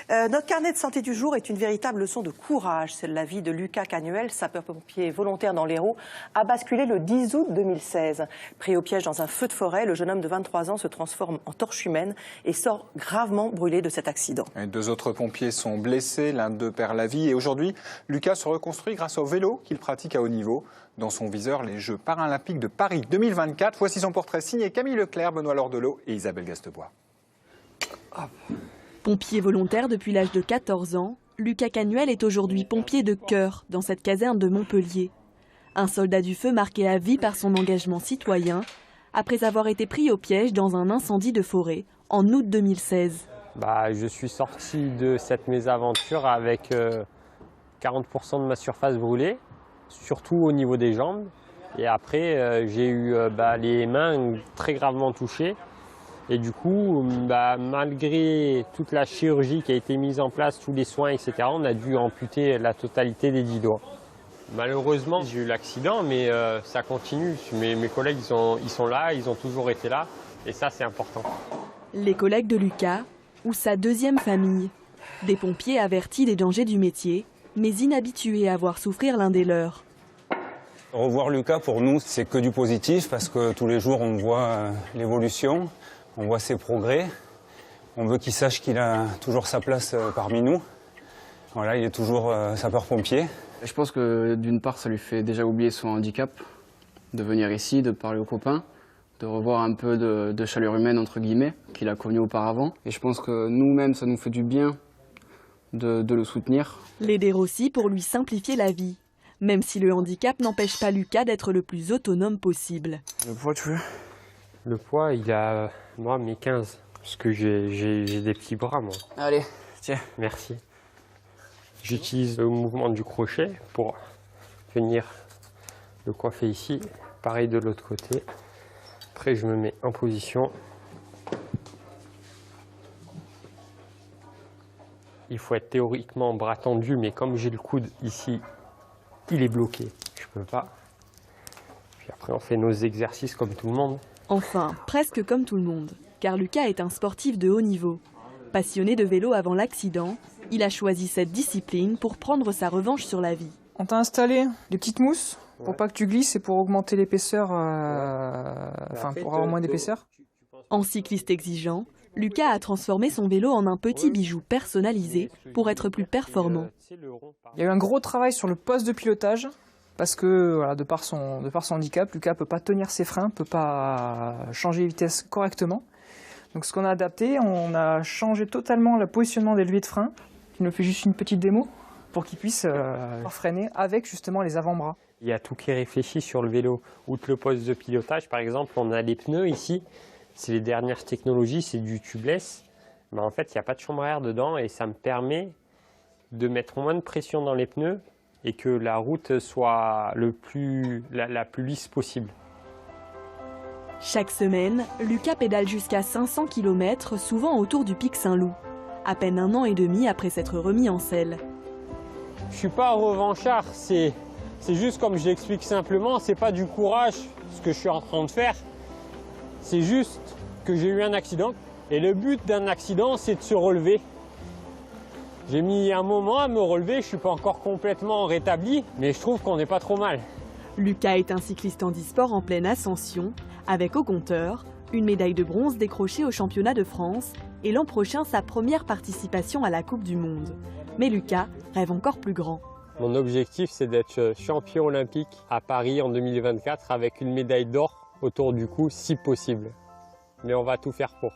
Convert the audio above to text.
Notre carnet de santé du jour est une véritable leçon de courage. C'est la vie de Lucas Canuel, sapeur-pompier volontaire dans l'Hérault, a basculé le 10 août 2016. Pris au piège dans un feu de forêt, le jeune homme de 23 ans se transforme en torche humaine et sort gravement brûlé de cet accident. Et 2 autres pompiers sont blessés, l'un d'eux perd la vie. Et aujourd'hui, Lucas se reconstruit grâce au vélo qu'il pratique à haut niveau. Dans son viseur, les Jeux paralympiques de Paris 2024. Voici son portrait signé Camille Leclerc, Benoît Lordelot et Isabelle Gastebois. Pompier volontaire depuis l'âge de 14 ans, Lucas Canuel est aujourd'hui pompier de cœur dans cette caserne de Montpellier. Un soldat du feu marqué à vie par son engagement citoyen, après avoir été pris au piège dans un incendie de forêt en août 2016. Je suis sorti de cette mésaventure avec 40% de ma surface brûlée, surtout au niveau des jambes. Et après, j'ai eu les mains très gravement touchées. Et du coup, malgré toute la chirurgie qui a été mise en place, tous les soins, etc., on a dû amputer la totalité des 10 doigts. Malheureusement, j'ai eu l'accident, mais ça continue. Mes collègues, ils sont là, ils ont toujours été là. Et ça, c'est important. Les collègues de Lucas, ou sa deuxième famille. Des pompiers avertis des dangers du métier, mais inhabitués à voir souffrir l'un des leurs. Revoir Lucas, pour nous, c'est que du positif, parce que tous les jours, on voit l'évolution. On voit ses progrès, on veut qu'il sache qu'il a toujours sa place parmi nous. Voilà, il est toujours sapeur-pompier. Je pense que d'une part, ça lui fait déjà oublier son handicap, de venir ici, de parler aux copains, de revoir un peu de chaleur humaine, entre guillemets, qu'il a connu auparavant. Et je pense que nous-mêmes, ça nous fait du bien de le soutenir. L'aider aussi pour lui simplifier la vie, même si le handicap n'empêche pas Lucas d'être le plus autonome possible. Le poids, tu veux ? Le poids, il a, moi, mes 15, parce que j'ai des petits bras, moi. Allez, tiens. Merci. J'utilise le mouvement du crochet pour venir le coiffer ici. Pareil de l'autre côté. Après, je me mets en position. Il faut être théoriquement bras tendu, mais comme j'ai le coude ici, il est bloqué. Je peux pas. Puis après, on fait nos exercices comme tout le monde. Enfin, presque comme tout le monde, car Lucas est un sportif de haut niveau. Passionné de vélo avant l'accident, il a choisi cette discipline pour prendre sa revanche sur la vie. On t'a installé des petites mousses pour pas que tu glisses et pour augmenter l'épaisseur, pour avoir moins d'épaisseur. En cycliste exigeant, Lucas a transformé son vélo en un petit bijou personnalisé pour être plus performant. Il y a eu un gros travail sur le poste de pilotage. Parce que, voilà, de par son handicap, Lucas ne peut pas tenir ses freins, ne peut pas changer de vitesse correctement. Donc ce qu'on a adapté, on a changé totalement le positionnement des leviers de frein. Il nous fait juste une petite démo pour qu'il puisse freiner avec justement les avant-bras. Il y a tout qui est réfléchi sur le vélo. Outre le poste de pilotage, par exemple, on a les pneus ici. C'est les dernières technologies, c'est du tubeless. Mais en fait, il n'y a pas de chambre à air dedans et ça me permet de mettre moins de pression dans les pneus et que la route soit la plus lisse possible. Chaque semaine, Lucas pédale jusqu'à 500 km, souvent autour du pic Saint-Loup. À peine 1 an et demi après s'être remis en selle. Je suis pas revanchard, c'est juste comme je l'explique simplement, c'est pas du courage ce que je suis en train de faire. C'est juste que j'ai eu un accident et le but d'un accident, c'est de se relever. J'ai mis un moment à me relever, je ne suis pas encore complètement rétabli, mais je trouve qu'on n'est pas trop mal. Lucas est un cycliste handisport en pleine ascension, avec au compteur une médaille de bronze décrochée au championnat de France et l'an prochain sa première participation à la Coupe du Monde. Mais Lucas rêve encore plus grand. Mon objectif, c'est d'être champion olympique à Paris en 2024 avec une médaille d'or autour du cou, si possible. Mais on va tout faire pour.